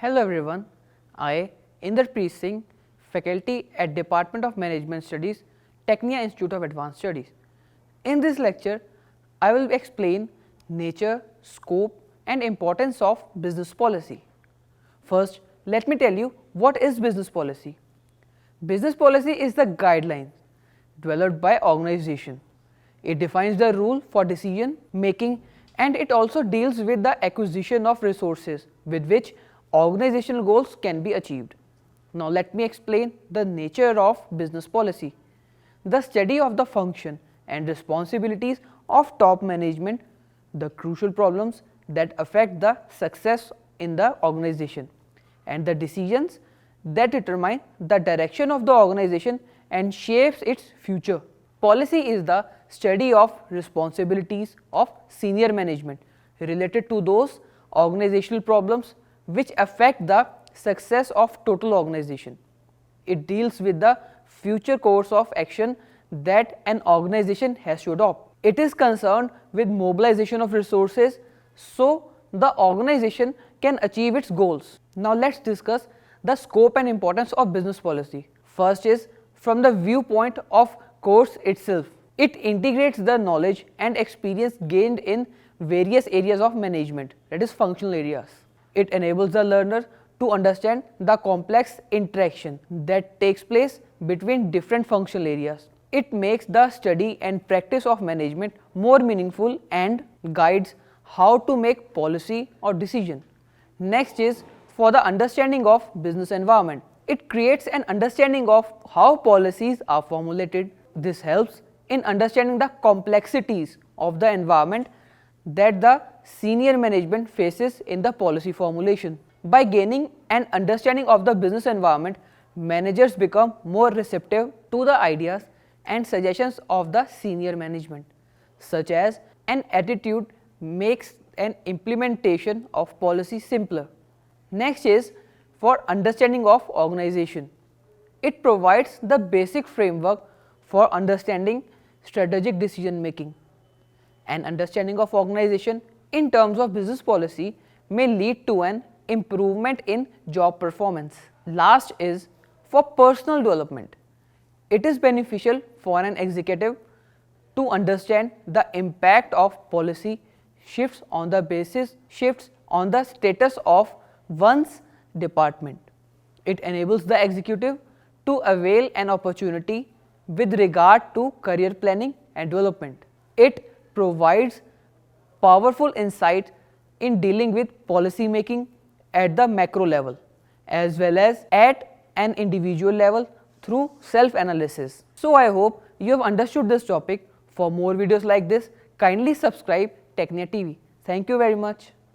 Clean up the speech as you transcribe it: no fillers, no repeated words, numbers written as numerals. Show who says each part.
Speaker 1: Hello everyone, I, INDERPREET Singh, faculty at Department of Management Studies, Tecnia Institute of Advanced Studies. In this lecture, I will explain nature, scope and importance of business policy. First, let me tell you what is business policy. Business policy is the guidelines developed by organization. It defines the rule for decision making and it also deals with the acquisition of resources with which organizational goals can be achieved. Now let me explain the nature of business policy. The study of the function and responsibilities of top management, the crucial problems that affect the success in the organization, and the decisions that determine the direction of the organization and shapes its future. Policy is the study of responsibilities of senior management related to those organizational problems which affect the success of total organization. It deals with the future course of action that an organization has to adopt. It is concerned with mobilization of resources so the organization can achieve its goals. Now let's discuss the scope and importance of business policy. First is from the viewpoint of course itself. It integrates the knowledge and experience gained in various areas of management, that is functional areas. It enables the learner to understand the complex interaction that takes place between different functional areas. It makes the study and practice of management more meaningful and guides how to make policy or decision. Next is for the understanding of business environment. It creates an understanding of how policies are formulated. This helps in understanding the complexities of the environment that the senior management faces in the policy formulation. By gaining an understanding of the business environment, managers become more receptive to the ideas and suggestions of the senior management, such as an attitude makes an implementation of policy simpler. Next is for understanding of organization. It provides the basic framework for understanding strategic decision making. An understanding of organization in terms of business policy may lead to an improvement in job performance. Last is for personal development. It is beneficial for an executive to understand the impact of policy shifts on the status of one's department. It enables the executive to avail an opportunity with regard to career planning and development. It provides powerful insight in dealing with policy making at the macro level as well as at an individual level through self-analysis. So I hope you have understood this topic. For more videos like this, kindly subscribe Tecnia TV. Thank you very much.